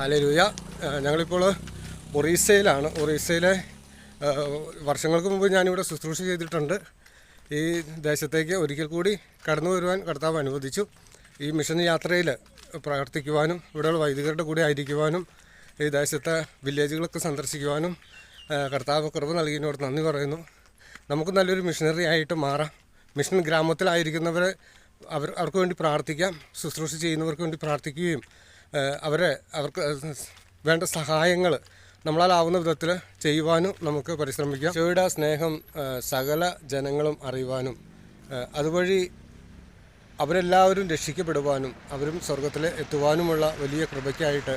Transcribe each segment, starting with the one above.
Hallelujah. ഞങ്ങളിപ്പോൾ ഒറീസയിലാണ്. ഒറീസയിലെ വർഷങ്ങൾക്ക് മുമ്പ് ഞാനിവിടെ ശുശ്രൂഷ ചെയ്തിട്ടുണ്ട്. ഈ ദേശത്തേക്ക് ഒരിക്കൽ കൂടി കടന്നു വരുവാൻ കർത്താവ് അനുവദിച്ചു. ഈ മിഷൻ യാത്രയിൽ പ്രവർത്തിക്കുവാനും ഇവിടെയുള്ള വൈദികരുടെ കൂടെ ആയിരിക്കുവാനും ഈ ദേശത്തെ വില്ലേജുകളൊക്കെ സന്ദർശിക്കുവാനും കർത്താവ് കൃപ നൽകിയതിനോട് നന്ദി പറയുന്നു. നമുക്ക് നല്ലൊരു മിഷനറി ആയിട്ട് മാറാം. മിഷൻ ഗ്രാമത്തിലായിരിക്കുന്നവരെ അവർക്ക് വേണ്ടി പ്രാർത്ഥിക്കാം. ശുശ്രൂഷ ചെയ്യുന്നവർക്ക് വേണ്ടി പ്രാർത്ഥിക്കുകയും അവർക്ക് വേണ്ട സഹായങ്ങൾ നമ്മളാലാവുന്ന വിധത്തിൽ ചെയ്യുവാനും നമുക്ക് പരിശ്രമിക്കാം. ഈശോയുടെ സ്നേഹം സകല ജനങ്ങളും അറിയുവാനും അതുവഴി അവരെല്ലാവരും രക്ഷിക്കപ്പെടുവാനും അവരും സ്വർഗത്തിൽ എത്തുവാനുമുള്ള വലിയ കൃപയ്ക്കായിട്ട്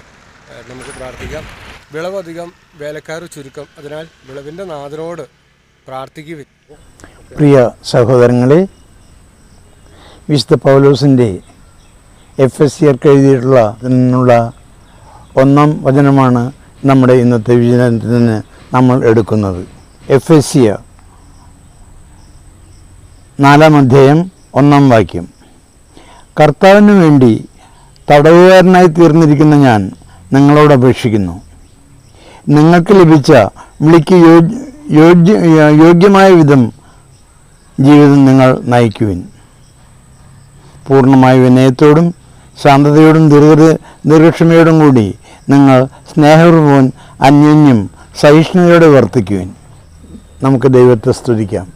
നമുക്ക് പ്രാർത്ഥിക്കാം. വിളവധികം വേലക്കാർ ചുരുക്കം, അതിനാൽ വിളവിൻ്റെ നാഥനോട് പ്രാർത്ഥിക്കുവിൻ. പ്രിയ സഹോദരങ്ങളെ, വിശുദ്ധ പൗലോസിൻ്റെ എഫെസ്യർക്ക് എഴുതിയിട്ടുള്ള ഒന്നാം വചനമാണ് നമ്മുടെ ഇന്നത്തെ വിചിന്തനത്തിന് നമ്മൾ എടുക്കുന്നത്. എഫെസ്യർ 4-ാം അധ്യായം 1-ാം വാക്യം. കർത്താവിന് വേണ്ടി തടവുകാരനായി തീർന്നിരിക്കുന്ന ഞാൻ നിങ്ങളോട് അപേക്ഷിക്കുന്നു, നിങ്ങൾക്ക് ലഭിച്ച വിളിക്ക് യോഗ്യമായ വിധം ജീവിതം നിങ്ങൾ നയിക്കുവിൻ. പൂർണ്ണമായ വിനയത്തോടും ശാന്തതയോടും ദീർഘക്ഷമയോടും കൂടി നിങ്ങൾ സ്നേഹപൂർവ്വം അന്യോന്യം സഹിഷ്ണുതയോടെ വർത്തിക്കുവിൻ. നമുക്ക് ദൈവത്തെ സ്തുതിക്കാം.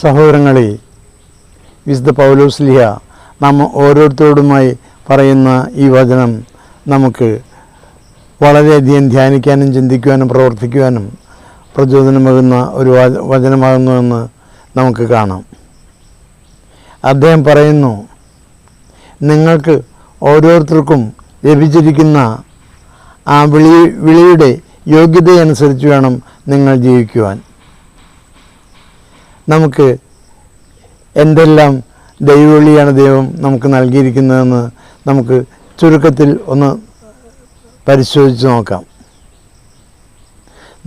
സഹോദരങ്ങളെ, വിശുദ്ധ പൗലോസ്ലീഹ നാം ഓരോരുത്തരോടുമായി പറയുന്ന ഈ വചനം നമുക്ക് വളരെയധികം ധ്യാനിക്കാനും ചിന്തിക്കുവാനും പ്രവർത്തിക്കുവാനും പ്രചോദനമാകുന്ന ഒരു വചനമാകുന്നുവെന്ന് നമുക്ക് കാണാം. അദ്ദേഹം പറയുന്നു, നിങ്ങൾക്ക് ഓരോരുത്തർക്കും ലഭിച്ചിരിക്കുന്ന ആ വിളിയുടെ യോഗ്യതയനുസരിച്ച് വേണം നിങ്ങൾ ജീവിക്കുവാൻ. നമുക്ക് എന്തെല്ലാം ദൈവവിളിയാണ് ദൈവം നമുക്ക് നൽകിയിരിക്കുന്നതെന്ന് നമുക്ക് ചുരുക്കത്തിൽ ഒന്ന് പരിശോധിച്ച് നോക്കാം.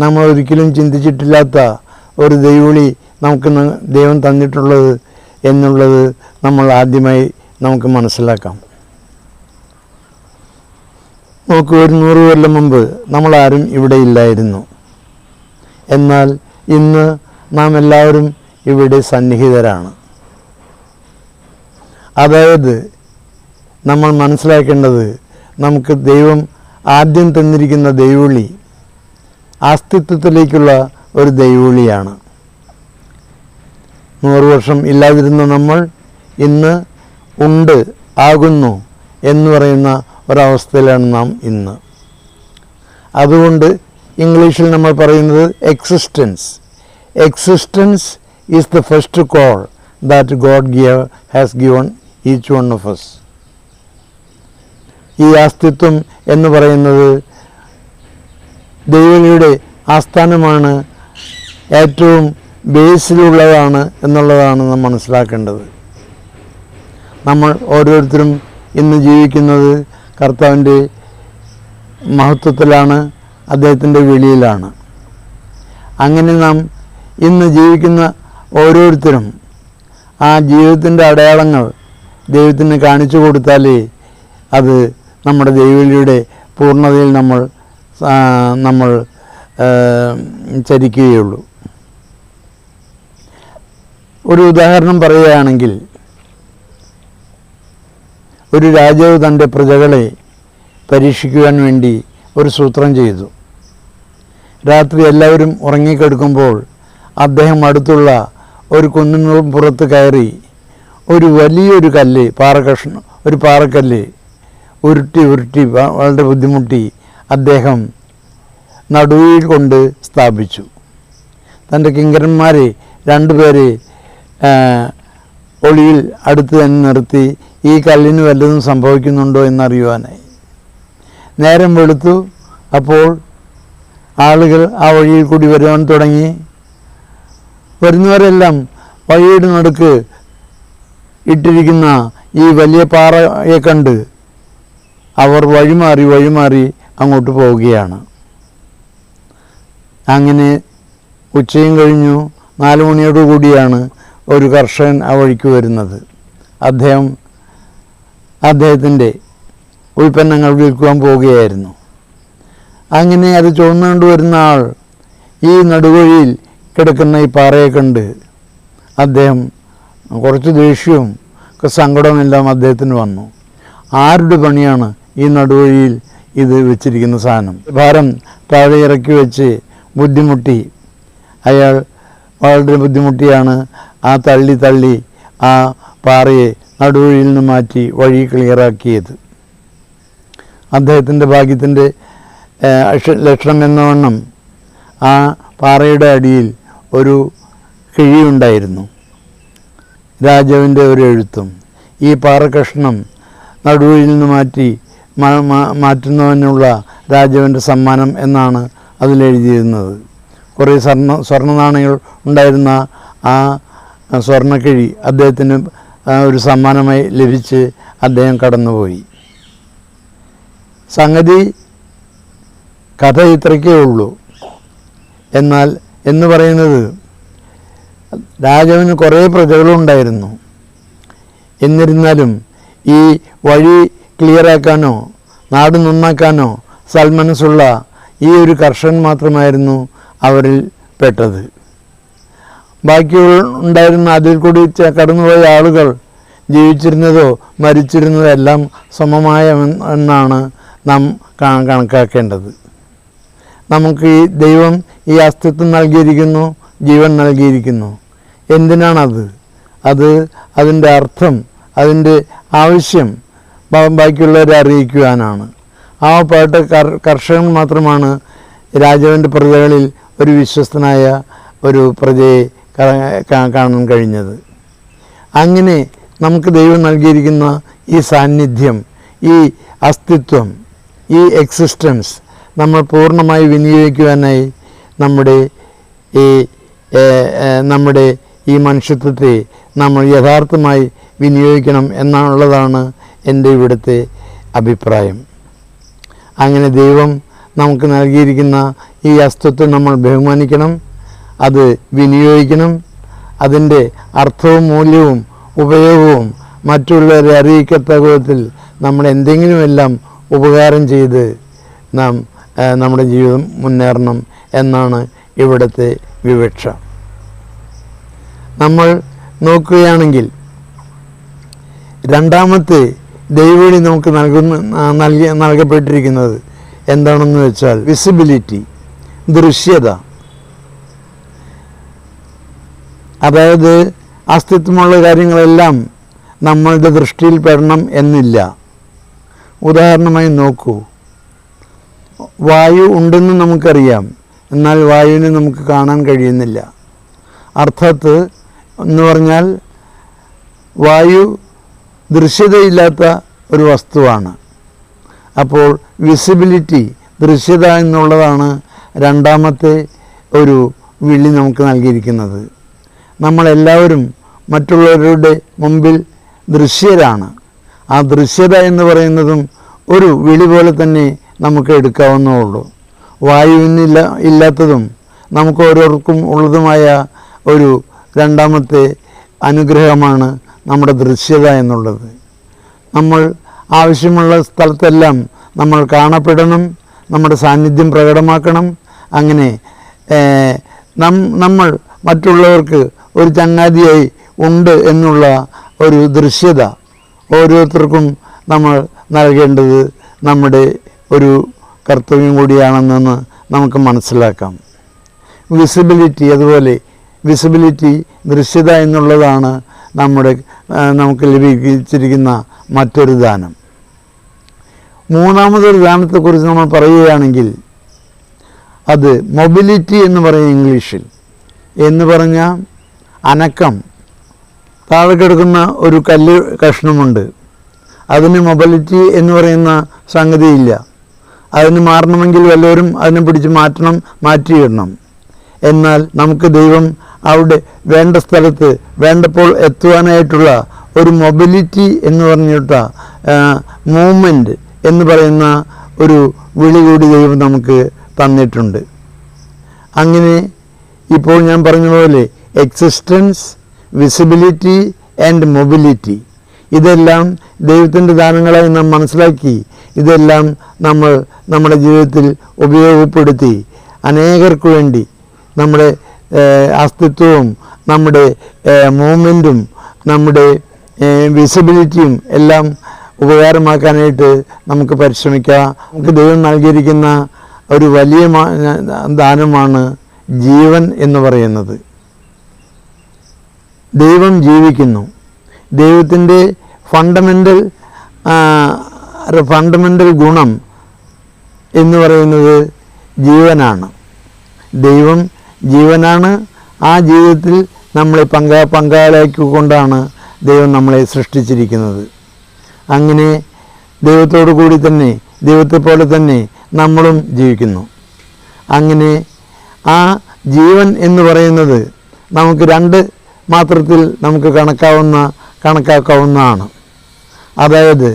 നമ്മൾ ഒരിക്കലും ചിന്തിച്ചിട്ടില്ലാത്ത ഒരു ദൈവവിളി നമുക്ക് ദൈവം തന്നിട്ടുള്ളത് എന്നുള്ളത് നമ്മൾ ആദ്യമായി നമുക്ക് മനസ്സിലാക്കാം. നമുക്ക് 100 കൊല്ലം മുമ്പ് നമ്മളാരും ഇവിടെ ഇല്ലായിരുന്നു. എന്നാൽ ഇന്ന് നാം എല്ലാവരും ഇവിടെ സന്നിഹിതരാണ്. അതായത് നമ്മൾ മനസ്സിലാക്കേണ്ടത്, നമുക്ക് ദൈവം ആദ്യം തന്നിരിക്കുന്ന ദൈവവിളി അസ്തിത്വത്തിലേക്കുള്ള ഒരു ദൈവവിളിയാണ്. 100 വർഷം ഇല്ലാതിരുന്ന നമ്മൾ ഇന്ന് ഉണ്ട്, ആകുന്നു എന്ന് പറയുന്ന ഒരവസ്ഥയിലാണ് നാം ഇന്ന്. അതുകൊണ്ട് ഇംഗ്ലീഷിൽ നമ്മൾ പറയുന്നത് existence is the first call that God has given each one of us. ഈ അസ്തിത്വം എന്ന് പറയുന്നത് ദൈവങ്ങളുടെ ആസ്ഥാനമാണ്, ഏറ്റവും ബേസിലുള്ളതാണ് എന്നുള്ളതാണ് നാം മനസ്സിലാക്കേണ്ടത്. നമ്മൾ ഓരോരുത്തരും ഇന്ന് ജീവിക്കുന്നത് കർത്താവിൻ്റെ മഹത്വത്തിലാണ്, അദ്ദേഹത്തിൻ്റെ വിളിയിലാണ്. അങ്ങനെ നാം ഇന്ന് ജീവിക്കുന്ന ഓരോരുത്തരും ആ ജീവിതത്തിൻ്റെ അടയാളങ്ങൾ ദൈവത്തിന് കാണിച്ചു കൊടുത്താലേ അത് നമ്മുടെ ദൈവവിളിയുടെ പൂർണ്ണതയിൽ നമ്മൾ ചരിക്കുകയുള്ളൂ. ഒരു ഉദാഹരണം പറയുകയാണെങ്കിൽ, ഒരു രാജാവ് തൻ്റെ പ്രജകളെ പരീക്ഷിക്കുവാൻ വേണ്ടി ഒരു സൂത്രം ചെയ്തു. രാത്രി എല്ലാവരും ഉറങ്ങിക്കിടക്കുമ്പോൾ അദ്ദേഹം അടുത്തുള്ള ഒരു കുന്നിന് പുറത്ത് കയറി ഒരു വലിയൊരു കല്ല്, പാറക്കല്ല് ഉരുട്ടി വളരെ ബുദ്ധിമുട്ടി അദ്ദേഹം നടുവിൽ കൊണ്ട് സ്ഥാപിച്ചു. തൻ്റെ കിങ്കരന്മാരെ 2 പേരെ ഒളിയിൽ അടുത്ത് തന്നെ നിർത്തി ഈ കല്ലിന് വല്ലതും സംഭവിക്കുന്നുണ്ടോ എന്നറിയുവാനായി. നേരം വെളുത്തു. അപ്പോൾ ആളുകൾ ആ വഴിയിൽ കൂടി വരുവാൻ തുടങ്ങി. വരുന്നവരെല്ലാം വഴിയുടെ നടുക്ക് ഇട്ടിരിക്കുന്ന ഈ വലിയ പാറയെ കണ്ട് അവർ വഴിമാറി അങ്ങോട്ട് പോവുകയാണ്. അങ്ങനെ ഉച്ചയും കഴിഞ്ഞു. 4 മണിയോടുകൂടിയാണ് ഒരു കർഷകൻ ആ വഴിക്ക് വരുന്നത്. അദ്ദേഹത്തിൻ്റെ ഉൽപ്പന്നങ്ങൾ വിൽക്കുവാൻ പോവുകയായിരുന്നു. അങ്ങനെ അത് ചുവന്നുകൊണ്ട് വരുന്ന ആൾ ഈ നടുവഴിയിൽ കിടക്കുന്ന ഈ പാറയെ കണ്ട് അദ്ദേഹം കുറച്ച് ദേഷ്യവും സങ്കടവുമെല്ലാം അദ്ദേഹത്തിന് വന്നു. ആരുടെ പണിയാണ് ഈ നടുവഴിയിൽ ഇത് വെച്ചിരിക്കുന്ന സാധനം? ഭാരം താഴെ ഇറക്കി വെച്ച് ബുദ്ധിമുട്ടി അയാൾ വളരെ ബുദ്ധിമുട്ടിയാണ് ആ തള്ളി ആ പാറയെ നടുവഴിയിൽ നിന്ന് മാറ്റി വഴി ക്ലിയറാക്കിയത്. അദ്ദേഹത്തിൻ്റെ ഭാഗ്യത്തിൻ്റെ ലക്ഷണം എന്നവണ്ണം ആ പാറയുടെ അടിയിൽ ഒരു കിഴിയുണ്ടായിരുന്നു, രാജാവിൻ്റെ ഒരു എഴുത്തും. ഈ പാറ കഷ്ണം നടുവഴിയിൽ നിന്ന് മാറ്റുന്നതിനുള്ള രാജാവിൻ്റെ സമ്മാനം എന്നാണ് അതിലെഴുതിയിരുന്നത്. കുറേ സ്വർണ്ണ നാണയങ്ങൾ ഉണ്ടായിരുന്ന ആ സ്വർണ്ണക്കിഴി അദ്ദേഹത്തിന് ഒരു സമ്മാനമായി ലഭിച്ച് അദ്ദേഹം കടന്നുപോയി. സംഗതി കഥ ഇത്രയ്ക്കേ ഉള്ളൂ. എന്നാൽ എന്ന് പറയുന്നത് രാജാവിന് കുറേ പ്രജകളുണ്ടായിരുന്നു. എന്നിരുന്നാലും ഈ വഴി ക്ലിയറാക്കാനോ നാട് നന്നാക്കാനോ സൽമനസ്സുള്ള ഈ ഒരു കർഷകൻ മാത്രമായിരുന്നു അവരിൽ പെട്ടത്. ബാക്കി ഉണ്ടായിരുന്ന അതിൽ കൂടി കടന്നുപോയ ആളുകൾ ജീവിച്ചിരുന്നതോ മരിച്ചിരുന്നതോ എല്ലാം സമമായ എന്നാണ് നാം കണക്കാക്കേണ്ടത്. നമുക്ക് ഈ ദൈവം ഈ അസ്തിത്വം നൽകിയിരിക്കുന്നു, ജീവൻ നൽകിയിരിക്കുന്നു. എന്തിനാണത്? അതിൻ്റെ അർത്ഥം, അതിൻ്റെ ആവശ്യം ബാക്കിയുള്ളവരെ അറിയിക്കുവാനാണ്. ആ പാട്ട കർഷകൻ മാത്രമാണ് രാജാവിൻ്റെ പ്രജകളിൽ ഒരു വിശ്വസ്തനായ ഒരു പ്രജയെ കാണാൻ കഴിഞ്ഞത്. അങ്ങനെ നമുക്ക് ദൈവം നൽകിയിരിക്കുന്ന ഈ സാന്നിധ്യം, ഈ അസ്തിത്വം, ഈ എക്സിസ്റ്റൻസ് നമ്മൾ പൂർണ്ണമായി വിനിയോഗിക്കുവാനായി നമ്മുടെ ഈ മനുഷ്യത്വത്തെ നമ്മൾ യഥാർത്ഥമായി വിനിയോഗിക്കണം എന്നുള്ളതാണ് എൻ്റെ ഇവിടുത്തെ അഭിപ്രായം. അങ്ങനെ ദൈവം നമുക്ക് നൽകിയിരിക്കുന്ന ഈ അസ്തിത്വം നമ്മൾ ബഹുമാനിക്കണം, അത് വിനിയോഗിക്കണം. അതിൻ്റെ അർത്ഥവും മൂല്യവും ഉപയോഗവും മറ്റുള്ളവരെ അറിയിക്കത്തക്ക വിധത്തിൽ നമ്മൾ എന്തെങ്കിലുമെല്ലാം ഉപകാരം ചെയ്ത് നാം നമ്മുടെ ജീവിതം മുന്നേറണം എന്നാണ് ഇവിടുത്തെ വിവക്ഷ. നമ്മൾ നോക്കുകയാണെങ്കിൽ രണ്ടാമത്തെ ദൈവവിളി നമുക്ക് നൽകപ്പെട്ടിരിക്കുന്നത് എന്താണെന്ന് വെച്ചാൽ വിസിബിലിറ്റി, ദൃശ്യത. അതായത് അസ്തിത്വമുള്ള കാര്യങ്ങളെല്ലാം നമ്മളുടെ ദൃഷ്ടിയിൽ പെടണം എന്നില്ല. ഉദാഹരണമായി നോക്കൂ, വായു ഉണ്ടെന്ന് നമുക്കറിയാം, എന്നാൽ വായുവിനെ നമുക്ക് കാണാൻ കഴിയുന്നില്ല. അർത്ഥത്ത് എന്ന് പറഞ്ഞാൽ വായു ദൃശ്യതയില്ലാത്ത ഒരു വസ്തുവാണ്. അപ്പോൾ വിസിബിലിറ്റി, ദൃശ്യത എന്നുള്ളതാണ് രണ്ടാമത്തെ ഒരു വിളി നമുക്ക് നൽകിയിരിക്കുന്നത്. നമ്മളെല്ലാവരും മറ്റുള്ളവരുടെ മുമ്പിൽ ദൃശ്യരാണ്. ആ ദൃശ്യത എന്ന് പറയുന്നതും ഒരു വിളി പോലെ തന്നെ നമുക്ക് എടുക്കാവുന്നതുള്ളൂ. വായുവിനില്ല ഇല്ലാത്തതും നമുക്ക് ഓരോരുത്തർക്കും ഉള്ളതുമായ ഒരു രണ്ടാമത്തെ അനുഗ്രഹമാണ് നമ്മുടെ ദൃശ്യത എന്നുള്ളത്. നമ്മൾ ആവശ്യമുള്ള സ്ഥലത്തെല്ലാം നമ്മൾ കാണപ്പെടണം, നമ്മുടെ സാന്നിധ്യം പ്രകടമാക്കണം. അങ്ങനെ നമ്മൾ മറ്റുള്ളവർക്ക് ഒരു ചങ്ങാതിയായി ഉണ്ട് എന്നുള്ള ഒരു ദൃശ്യത ഓരോരുത്തർക്കും നമ്മൾ നൽകേണ്ടത് നമ്മുടെ ഒരു കർത്തവ്യം കൂടിയാണെന്ന് നമുക്ക് മനസ്സിലാക്കാം. വിസിബിലിറ്റി, അതുപോലെ വിസിബിലിറ്റി, ദൃശ്യത എന്നുള്ളതാണ് നമുക്ക് ലഭിച്ചിരിക്കുന്ന മറ്റൊരു ദാനം. മൂന്നാമതൊരു ദാനത്തെക്കുറിച്ച് നമ്മൾ പറയുകയാണെങ്കിൽ അത് മൊബിലിറ്റി എന്ന് പറയും ഇംഗ്ലീഷിൽ. എന്ന് പറഞ്ഞാൽ അനക്കം. താഴെ കിടക്കുന്ന ഒരു കല്ല് കഷ്ണമുണ്ട്, അതിന് മൊബിലിറ്റി എന്ന് പറയുന്ന സംഗതിയില്ല. അതിന് മാറണമെങ്കിൽ വല്ലവരും അതിനെ പിടിച്ച് മാറ്റിയിടണം. എന്നാൽ നമുക്ക് ദൈവം അവിടെ വേണ്ട സ്ഥലത്ത് വേണ്ടപ്പോൾ എത്തുവാനായിട്ടുള്ള ഒരു മൊബിലിറ്റി എന്ന് പറഞ്ഞിട്ട മൂവ്മെൻറ്റ് എന്ന് പറയുന്ന ഒരു വിളി കൂടി ദൈവം നമുക്ക് തന്നിട്ടുണ്ട്. അങ്ങനെ ഇപ്പോൾ ഞാൻ പറഞ്ഞ പോലെ എക്സിസ്റ്റൻസ്, വിസിബിലിറ്റി ആൻഡ് മൊബിലിറ്റി, ഇതെല്ലാം ദൈവത്തിൻ്റെ ദാനങ്ങളായി നാം മനസ്സിലാക്കി ഇതെല്ലാം നമ്മൾ നമ്മുടെ ജീവിതത്തിൽ ഉപയോഗപ്പെടുത്തി അനേകർക്ക് വേണ്ടി നമ്മുടെ അസ്തിത്വവും നമ്മുടെ മൂവ്മെൻറ്റും നമ്മുടെ വിസിബിലിറ്റിയും എല്ലാം ഉപകാരമാക്കാനായിട്ട് നമുക്ക് പരിശ്രമിക്കാം. നമുക്ക് ദൈവം നൽകിയിരിക്കുന്ന ഒരു വലിയ ദാനമാണ് ജീവൻ എന്ന് പറയുന്നത്. ദൈവം ജീവിക്കുന്നു. ദൈവത്തിൻ്റെ ഫണ്ടമെൻ്റൽ ഗുണം എന്ന് പറയുന്നത് ജീവനാണ്. ദൈവം ജീവനാണ്. ആ ജീവിതത്തിൽ നമ്മളെ പങ്കാളിയാക്കിക്കൊണ്ടാണ് ദൈവം നമ്മളെ സൃഷ്ടിച്ചിരിക്കുന്നത്. അങ്ങനെ ദൈവത്തോടു കൂടി തന്നെ, ദൈവത്തെ പോലെ തന്നെ നമ്മളും ജീവിക്കുന്നു. അങ്ങനെ ആ ജീവൻ എന്ന് പറയുന്നത് നമുക്ക് രണ്ട് മാത്രത്തിൽ നമുക്ക് കണക്കാക്കാവുന്നതാണ്. അതായത്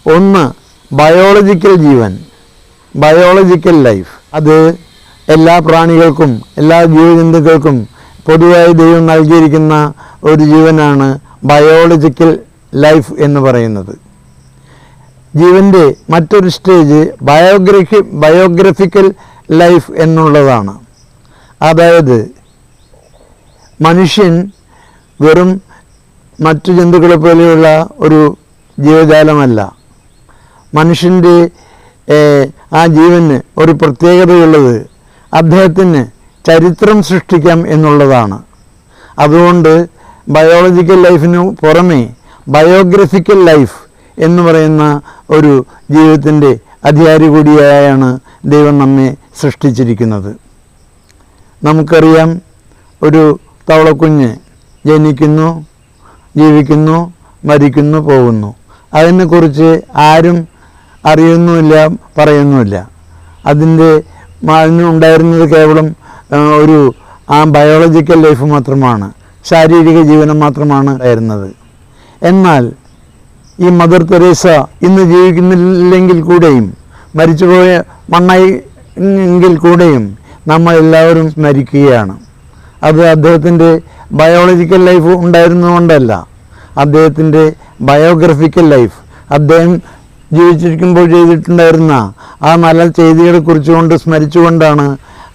ഒന്ന് ബയോളജിക്കൽ ജീവൻ, ബയോളജിക്കൽ ലൈഫ്. അത് എല്ലാ പ്രാണികൾക്കും എല്ലാ ജീവജന്തുക്കൾക്കും പൊതുവായി ദൈവം നൽകിയിരിക്കുന്ന ഒരു ജീവനാണ് ബയോളജിക്കൽ ലൈഫ് എന്ന് പറയുന്നത്. ജീവൻ്റെ മറ്റൊരു സ്റ്റേജ് ബയോഗ്രഫിക്കൽ ലൈഫ് എന്നുള്ളതാണ്. അതായത് മനുഷ്യൻ വെറും മറ്റു ജന്തുക്കളെ പോലെയുള്ള ഒരു ജീവജാലമല്ല. മനുഷ്യൻ്റെ ആ ജീവന് ഒരു പ്രത്യേകതയുള്ളത് അദ്ദേഹത്തിന് ചരിത്രം സൃഷ്ടിക്കാം എന്നുള്ളതാണ്. അതുകൊണ്ട് ബയോളജിക്കൽ ലൈഫിനു പുറമേ ബയോഗ്രഫിക്കൽ ലൈഫ് എന്ന് പറയുന്ന ഒരു ജീവിതത്തിൻ്റെ അധികാരി കൂടിയായാണ് ദൈവം നമ്മെ സൃഷ്ടിച്ചിരിക്കുന്നത്. നമുക്കറിയാം, ഒരു തവളക്കുഞ്ഞ് ജനിക്കുന്നു, ജീവിക്കുന്നു, മരിക്കുന്നു, പോകുന്നു. അതിനെക്കുറിച്ച് ആരും അറിയുന്നുമില്ല, പറയുന്നുമില്ല. അതിനുണ്ടായിരുന്നത് കേവലം ഒരു ബയോളജിക്കൽ ലൈഫ് മാത്രമാണ്, ശാരീരിക ജീവനം മാത്രമാണ് ഉണ്ടായിരുന്നത്. എന്നാൽ ഈ മദർ തെരേസ ഇന്ന് ജീവിക്കുന്നില്ലെങ്കിൽ കൂടെയും, മരിച്ചുപോയ മണ്ണായി എങ്കിൽ കൂടെയും നമ്മളെല്ലാവരും സ്മരിക്കുകയാണ്. അത് അദ്ദേഹത്തിൻ്റെ ബയോളജിക്കൽ ലൈഫ് ഉണ്ടായിരുന്നുകൊണ്ടല്ല, അദ്ദേഹത്തിൻ്റെ ബയോഗ്രഫിക്കൽ ലൈഫ്, അദ്ദേഹം ജീവിച്ചിരിക്കുമ്പോൾ ചെയ്തിട്ടുണ്ടായിരുന്ന ആ നല്ല ചെയ്തികളെക്കുറിച്ചുകൊണ്ട് സ്മരിച്ചുകൊണ്ടാണ്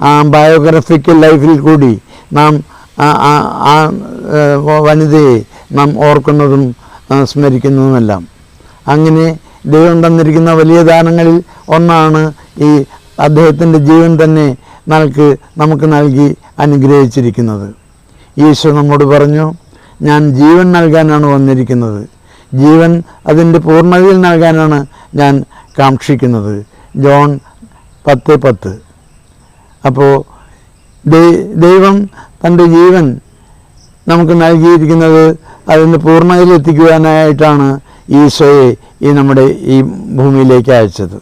ആ ബയോഗ്രഫിക്കൽ ലൈഫിൽ കൂടി നാം ആ വനിതയെ നാം ഓർക്കുന്നതും സ്മരിക്കുന്നതുമെല്ലാം. അങ്ങനെ ദൈവം തന്നിരിക്കുന്ന വലിയ ദാനങ്ങളിൽ ഒന്നാണ് ഈ അദ്ദേഹത്തിൻ്റെ ജീവൻ തന്നെ നമുക്ക് നൽകി അനുഗ്രഹിച്ചിരിക്കുന്നത്. ഈശോ നമ്മോട് പറഞ്ഞു, ഞാൻ ജീവൻ നൽകാനാണ് വന്നിരിക്കുന്നത്, ജീവൻ അതിൻ്റെ പൂർണ്ണതയിൽ നൽകാനാണ് ഞാൻ കാക്ഷിക്കുന്നത്. ജോൺ 10:10. അപ്പോൾ ദൈവം തൻ്റെ ജീവൻ നമുക്ക് നൽകിയിരിക്കുന്നത് അതിൻ്റെ പൂർണ്ണതയിൽ എത്തിക്കുവാനായിട്ടാണ് ഈശോയെ നമ്മുടെ ഈ ഭൂമിയിലേക്ക് അയച്ചത്.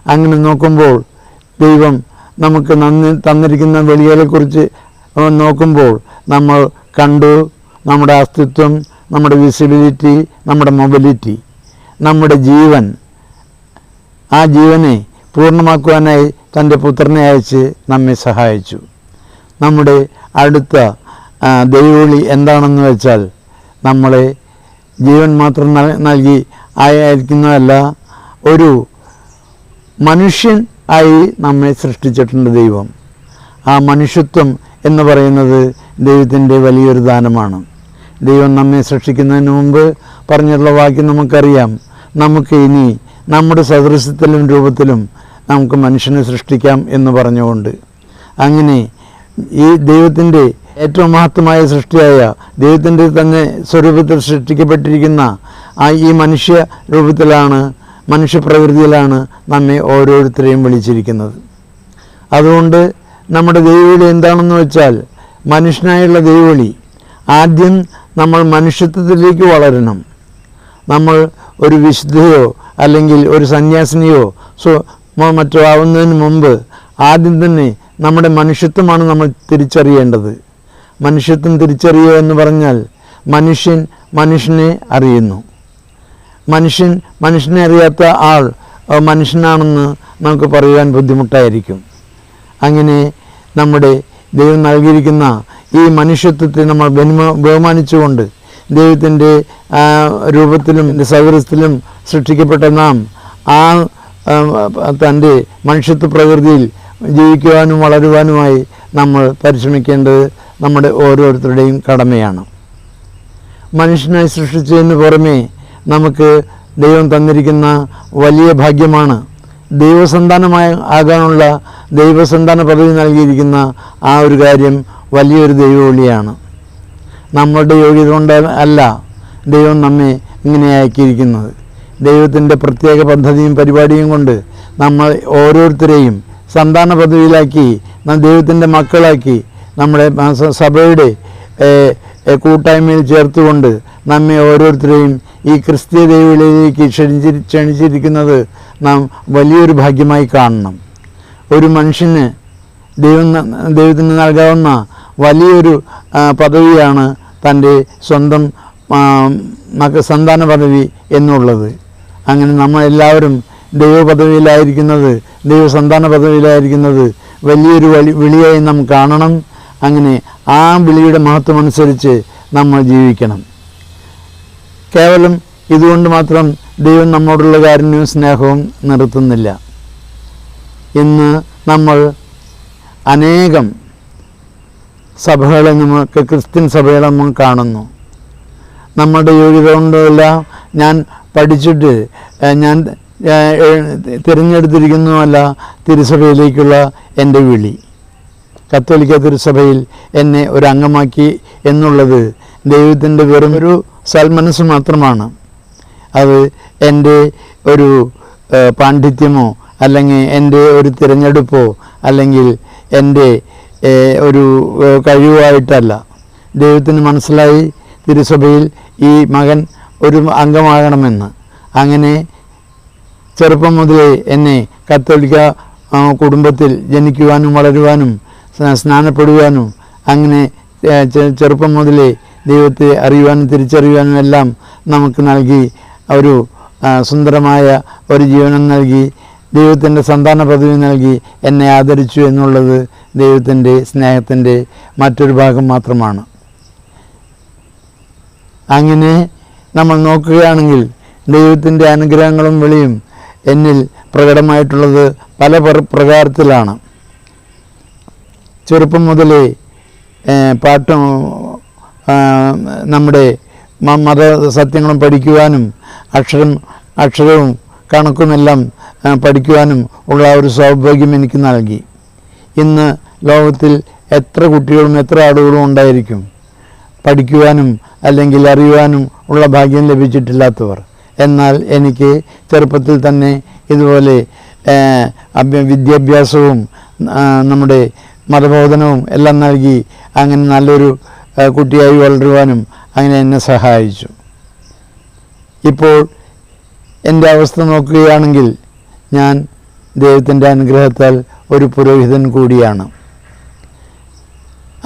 അങ്ങനെ നോക്കുമ്പോൾ ദൈവം നമുക്ക് തന്നിരിക്കുന്ന വെളികളെക്കുറിച്ച് നോക്കുമ്പോൾ നമ്മൾ കണ്ടു നമ്മുടെ അസ്തിത്വം, നമ്മുടെ വിസിബിലിറ്റി, നമ്മുടെ മൊബിലിറ്റി, നമ്മുടെ ജീവൻ. ആ ജീവനെ പൂർണ്ണമാക്കുവാനായി തൻ്റെ പുത്രനെ അയച്ച് നമ്മെ സഹായിച്ചു. നമ്മുടെ അടുത്ത ദൈവവിളി എന്താണെന്ന് വെച്ചാൽ, നമ്മളെ ജീവൻ മാത്രം നൽകി ആയിരിക്കുന്നതല്ല, ഒരു മനുഷ്യൻ ആയി നമ്മെ സൃഷ്ടിച്ചിട്ടുണ്ട് ദൈവം. ആ മനുഷ്യത്വം എന്ന് പറയുന്നത് ദൈവത്തിൻ്റെ വലിയൊരു ദാനമാണ്. ദൈവം നമ്മെ സൃഷ്ടിക്കുന്നതിന് മുമ്പ് പറഞ്ഞിട്ടുള്ള വാക്യം നമുക്കറിയാം, നമുക്ക് ഇനി നമ്മുടെ സദൃശ്യത്തിലും രൂപത്തിലും നമുക്ക് മനുഷ്യനെ സൃഷ്ടിക്കാം എന്ന് പറഞ്ഞുകൊണ്ട്. അങ്ങനെ ഈ ദൈവത്തിൻ്റെ ഏറ്റവും മഹത്തമായ സൃഷ്ടിയായ ദൈവത്തിൻ്റെ തന്നെ സ്വരൂപത്തിൽ സൃഷ്ടിക്കപ്പെട്ടിരിക്കുന്ന ഈ മനുഷ്യ രൂപത്തിലാണ്, മനുഷ്യപ്രകൃതിയിലാണ് നമ്മെ ഓരോരുത്തരെയും വിളിച്ചിരിക്കുന്നത്. അതുകൊണ്ട് നമ്മുടെ ദൈവവിളി എന്താണെന്ന് വെച്ചാൽ, മനുഷ്യനായുള്ള ദൈവവിളി ആദ്യം നമ്മൾ മനുഷ്യത്വത്തിലേക്ക് വളരണം. നമ്മൾ ഒരു വിശുദ്ധയോ അല്ലെങ്കിൽ ഒരു സന്യാസിനിയോ മറ്റോ ആവുന്നതിന് മുമ്പ് ആദ്യം തന്നെ നമ്മുടെ മനുഷ്യത്വമാണ് നമ്മൾ തിരിച്ചറിയേണ്ടത്. മനുഷ്യത്വം തിരിച്ചറിയുക എന്ന് പറഞ്ഞാൽ മനുഷ്യൻ മനുഷ്യനെ അറിയുന്നു. മനുഷ്യനെ അറിയാത്ത ആൾ മനുഷ്യനാണെന്ന് നമുക്ക് പറയുവാൻ ബുദ്ധിമുട്ടായിരിക്കും. അങ്ങനെ നമ്മുടെ ദൈവം നൽകിയിരിക്കുന്ന ഈ മനുഷ്യത്വത്തെ നമ്മൾ ബഹുമാനിച്ചുകൊണ്ട് ദൈവത്തിൻ്റെ രൂപത്തിലും സൗകര്യത്തിലും സൃഷ്ടിക്കപ്പെട്ട നാം ആ തൻ്റെ മനുഷ്യത്വ പ്രകൃതിയിൽ ജീവിക്കുവാനും വളരുവാനുമായി നമ്മൾ പരിശ്രമിക്കേണ്ടത് നമ്മുടെ ഓരോരുത്തരുടെയും കടമയാണ്. മനുഷ്യനായി സൃഷ്ടിച്ചതിന് പുറമേ നമുക്ക് ദൈവം തന്നിരിക്കുന്ന വലിയ ഭാഗ്യമാണ് ദൈവസന്താനമായി ആകാനുള്ള ദൈവസന്താന പദവി നൽകിയിരിക്കുന്ന ആ ഒരു കാര്യം വലിയൊരു ദൈവവിളിയാണ്. നമ്മളുടെ യോഗ്യത കൊണ്ട് അല്ല ദൈവം നമ്മെ ഇങ്ങനെ ആക്കിയിരിക്കുന്നത്. ദൈവത്തിൻ്റെ പ്രത്യേക പദ്ധതിയും പരിപാടിയും കൊണ്ട് നമ്മൾ ഓരോരുത്തരെയും സന്താന പദവിയിലാക്കി, ദൈവത്തിൻ്റെ മക്കളാക്കി, നമ്മുടെ സഭയുടെ കൂട്ടായ്മയിൽ ചേർത്തുകൊണ്ട് നമ്മെ ഓരോരുത്തരെയും ഈ ക്രിസ്തീയ ദൈവവിളിയിലേക്ക് ക്ഷണിച്ചിരിക്കുന്നത് നാം വലിയൊരു ഭാഗ്യമായി കാണണം. ഒരു മനുഷ്യന് ദൈവത്തിന് നൽകാവുന്ന വലിയൊരു പദവിയാണ് തൻ്റെ സ്വന്തം സന്താന പദവി എന്നുള്ളത്. അങ്ങനെ നമ്മളെല്ലാവരും ദൈവപദവിയിലായിരിക്കുന്നത്, ദൈവസന്താന പദവിയിലായിരിക്കുന്നത് വലിയൊരു വിളിയായി നാം കാണണം. അങ്ങനെ ആ വിളിയുടെ മഹത്വം അനുസരിച്ച് നമ്മൾ ജീവിക്കണം. കേവലം ഇതുകൊണ്ട് മാത്രം ദൈവം നമ്മോടുള്ള കാരുണ്യവും സ്നേഹവും നിർത്തുന്നില്ല. ഇന്ന് നമ്മൾ അനേകം സഭകളെ നമുക്ക് ക്രിസ്ത്യൻ സഭകളെ നമ്മൾ കാണുന്നു. നമ്മുടെ യോഗ്യത കൊണ്ടല്ല, ഞാൻ പഠിച്ചിട്ട് ഞാൻ തിരഞ്ഞെടുത്തിരിക്കുന്നതല്ല തിരുസഭയിലേക്കുള്ള എൻ്റെ വിളി. കത്തോലിക്ക തിരുസഭയിൽ എന്നെ ഒരു അംഗമാക്കി എന്നുള്ളത് ദൈവത്തിൻ്റെ വെറും ഒരു സൽമനസ്സ് മാത്രമാണ്. അത് എൻ്റെ ഒരു പാണ്ഡിത്യമോ അല്ലെങ്കിൽ എൻ്റെ ഒരു തിരഞ്ഞെടുപ്പോ അല്ലെങ്കിൽ എൻ്റെ ഒരു കഴിവായിട്ടല്ല. ദൈവത്തിന് മനസ്സിലായി തിരുസഭയിൽ ഈ മകൻ ഒരു അംഗമാകണമെന്ന്. അങ്ങനെ ചെറുപ്പം മുതലേ എന്നെ കത്തോലിക്ക കുടുംബത്തിൽ ജനിക്കുവാനും വളരുവാനും സ്നാനപ്പെടുവാനും അങ്ങനെ ചെറുപ്പം മുതലേ ദൈവത്തെ അറിയുവാനും തിരിച്ചറിയുവാനും എല്ലാം നമുക്ക് നൽകി ഒരു സുന്ദരമായ ഒരു ജീവനം നൽകി ദൈവത്തിൻ്റെ സന്താന പദവി നൽകി എന്നെ ആദരിച്ചു എന്നുള്ളത് ദൈവത്തിൻ്റെ സ്നേഹത്തിൻ്റെ മറ്റൊരു ഭാഗം മാത്രമാണ്. അങ്ങനെ നമ്മൾ നോക്കുകയാണെങ്കിൽ ദൈവത്തിൻ്റെ അനുഗ്രഹങ്ങളും വിളിയും എന്നിൽ പ്രകടമായിട്ടുള്ളത് പല പ്രകാരത്തിലാണ്. ചെറുപ്പം മുതലേ പാട്ടും നമ്മുടെ മത സത്യങ്ങളും പഠിക്കുവാനും അക്ഷരവും കണക്കുമെല്ലാം പഠിക്കുവാനും ഉള്ള ഒരു സൗഭാഗ്യം എനിക്ക് നൽകി. ഇന്ന് ലോകത്തിൽ എത്ര കുട്ടികളും എത്ര ആളുകളും ഉണ്ടായിരിക്കും പഠിക്കുവാനും അല്ലെങ്കിൽ അറിയുവാനും ഉള്ള ഭാഗ്യം ലഭിച്ചിട്ടില്ലാത്തവർ. എന്നാൽ എനിക്ക് ചെറുപ്പത്തിൽ തന്നെ ഇതുപോലെ വിദ്യാഭ്യാസവും നമ്മുടെ മതബോധനവും എല്ലാം നൽകി അങ്ങനെ നല്ലൊരു കുട്ടിയായി വളരുവാനും അങ്ങനെ എന്നെ സഹായിച്ചു. ഇപ്പോൾ എൻ്റെ അവസ്ഥ നോക്കുകയാണെങ്കിൽ ഞാൻ ദൈവത്തിൻ്റെ അനുഗ്രഹത്താൽ ഒരു പുരോഹിതൻ കൂടിയാണ്.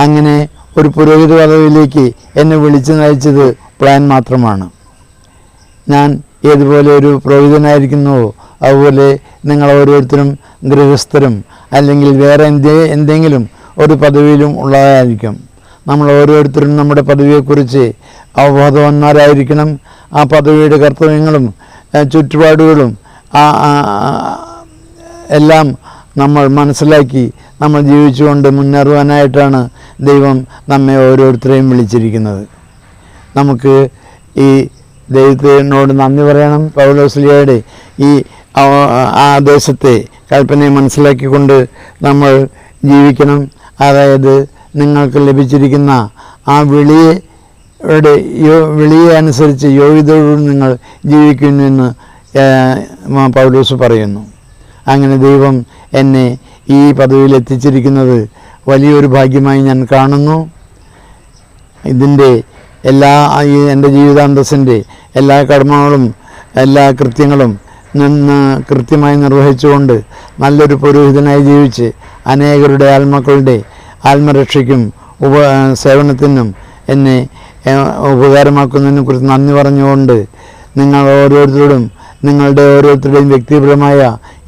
അങ്ങനെ ഒരു പുരോഹിത പദവിയിലേക്ക് എന്നെ വിളിച്ചു നയിച്ചത് പ്ലാൻ മാത്രമാണ്. ഞാൻ ഏതുപോലെ ഒരു പുരോഹിതനായിരിക്കുന്നുവോ അതുപോലെ നിങ്ങൾ ഓരോരുത്തരും ഗൃഹസ്ഥരും അല്ലെങ്കിൽ വേറെ എന്തെങ്കിലും ഒരു പദവിയിലും ഉള്ളതായിരിക്കും. നമ്മൾ ഓരോരുത്തരും നമ്മുടെ പദവിയെക്കുറിച്ച് അവബോധവാന്മാരായിരിക്കണം. ആ പദവിയുടെ കർത്തവ്യങ്ങളും ചുറ്റുപാടുകളും എല്ലാം നമ്മൾ മനസ്സിലാക്കി നമ്മൾ ജീവിച്ചുകൊണ്ട് മുന്നേറുവാനായിട്ടാണ് ദൈവം നമ്മെ ഓരോരുത്തരെയും വിളിച്ചിരിക്കുന്നത്. നമുക്ക് ഈ ദൈവത്തിനോട് നന്ദി പറയണം. പൗലോസ്ലീഹയുടെ ഈ ആദേശത്തെ കൽപ്പനയെ മനസ്സിലാക്കിക്കൊണ്ട് നമ്മൾ ജീവിക്കണം. അതായത് നിങ്ങൾക്ക് ലഭിച്ചിരിക്കുന്ന ആ വിളിയെ അനുസരിച്ച് യോഗ്യതയോടും നിങ്ങൾ ജീവിക്കുന്നുവെന്ന് പൗലോസ് പറയുന്നു. അങ്ങനെ ദൈവം എന്നെ ഈ പദവിയിൽ എത്തിച്ചിരിക്കുന്നത് വലിയൊരു ഭാഗ്യമായി ഞാൻ കാണുന്നു. ഇതിൻ്റെ എൻ്റെ ജീവിതാന്തസ്സിൻ്റെ എല്ലാ കർമ്മങ്ങളും എല്ലാ കൃത്യങ്ങളും കൃത്യമായി നിർവഹിച്ചുകൊണ്ട് നല്ലൊരു പുരോഹിതനായി ജീവിച്ച് അനേകരുടെ ആത്മാക്കളുടെ ആത്മരക്ഷയ്ക്കും സേവനത്തിനും എന്നെ ഉപകാരമാക്കുന്നതിനെ കുറിച്ച് നന്ദി പറഞ്ഞുകൊണ്ട് നിങ്ങൾ ഓരോരുത്തരോടും നിങ്ങളുടെ ഓരോരുത്തരുടെയും വ്യക്തിപരമായ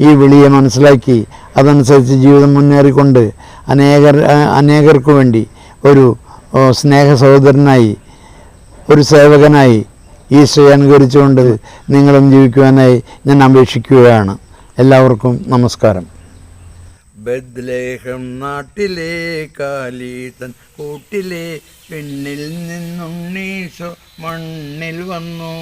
ഈ വിളിയെ മനസ്സിലാക്കി അതനുസരിച്ച് ജീവിതം മുന്നേറിക്കൊണ്ട് അനേകർക്ക് വേണ്ടി ഒരു സ്നേഹ സഹോദരനായി ഒരു സേവകനായി ഈശോയെ അനുകരിച്ചുകൊണ്ട് നിങ്ങളും ജീവിക്കുവാനായി ഞാൻ അപേക്ഷിക്കുകയാണ്. എല്ലാവർക്കും നമസ്കാരം. ബദ്ലേഹം നാട്ടിലെ കാലീതൻ കൂട്ടിലെ പെണ്ണിൽ നിന്നുണ്ണീശോ മണ്ണിൽ വന്നു.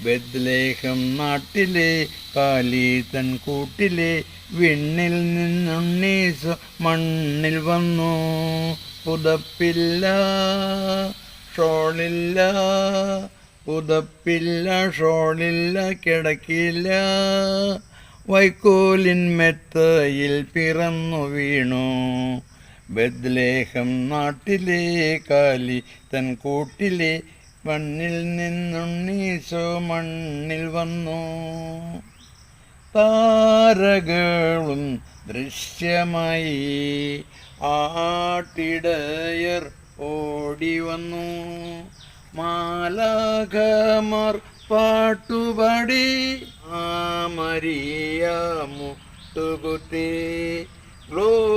ബദ്ലേഹം നാട്ടിലെ കാലീതൻ കൂട്ടിലെ വിണ്ണിൽ നിന്നുണ്ണീശോ മണ്ണിൽ വന്നു. പുതപ്പില്ല ഷോളില്ല, പുതപ്പില്ല ഷോളില്ല, കിടക്കില്ല, വൈക്കോലിൻ മെത്തയിൽ പിറന്നു വീണു. ബദ്ലേഹം നാട്ടിലെ കാലി തൻ കൂട്ടിലെ മണ്ണിൽ നിന്നുണ്ണീശോ മണ്ണിൽ വന്നു. താരകളും ദൃശ്യമായി ആട്ടിടയർ ഓടി വന്നു. മാലാഖമാർ പാട്ടുപാടി ആ മരിയ മുട്ടുകുത്തി. ഗ്ലോറിയ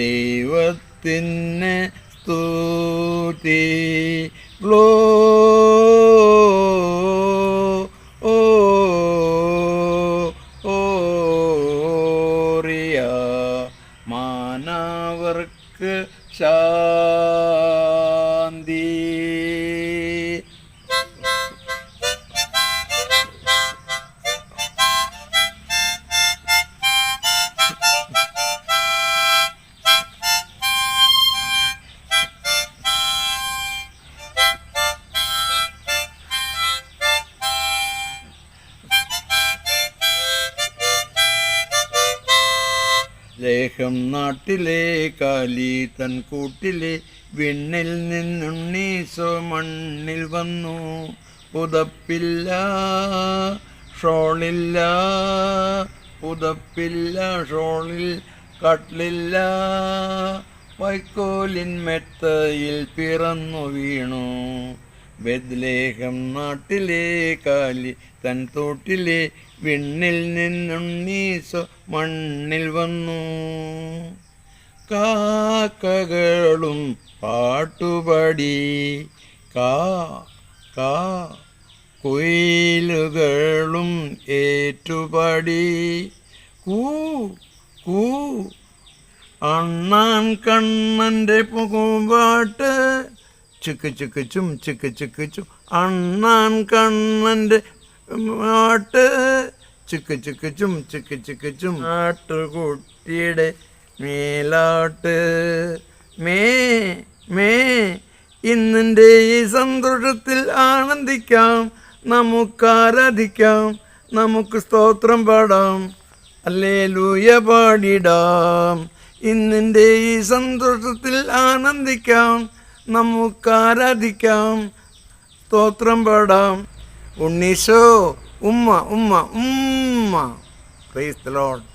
ദൈവത്തിന് സ്തുതി. മാനവർക്ക് ശാന്തി. ലേഹം നാട്ടിലെ കാലി തൻ കൂട്ടിലെ വിണ്ണിൽ നിന്നുണ്ണീശോ മണ്ണിൽ വന്നു. പുതപ്പില്ല ഷോളില്ല, പുതപ്പില്ല ഷോളിൽ കട്ടിലില്ല, വൈക്കോലിൻ മെത്തയിൽ പിറന്നു വീണു. ബദ്ലേഹം നാട്ടിലെ കാലി തൻ തോട്ടിലെ വിണ്ണിൽ നിന്നുണ്ണീശോ മണ്ണിൽ വന്നു. കാക്കകളും പാട്ടുപാടി കാ കാ, കുയിലുകളും ഏറ്റുപാടി കൂ കൂ. അണ്ണാൻ കണ്ണൻ്റെ പൂമ്പാട്ട് ചിക്ക് ചിക്ക് ചും ചിക്ക് ചിക്ക് ചും. അണ്ണാൻ കണ്ണൻ്റെ പാട്ട് ചിക്ക് ചിക്ക് ചും ചിക്ക് ചിക്ക് ചും. ആട്ടുകുട്ടിയുടെ മേലാട്ട് മേ മേ. ഇന്നിൻ്റെ ഈ സന്തോഷത്തിൽ ആനന്ദിക്കാം, നമുക്കാരാധിക്കാം, നമുക്ക് സ്തോത്രം പാടാം, ഹല്ലേലൂയ പാടിടാം. ഇന്നിൻ്റെ ഈ സന്തോഷത്തിൽ ആനന്ദിക്കാം, നമുക്കാരാധിക്കാം, സ്തോത്രം പാടാം. ഉണ്ണീശോ ഉമ്മ ഉമ്മ ഉമ്മ. Praise the Lord.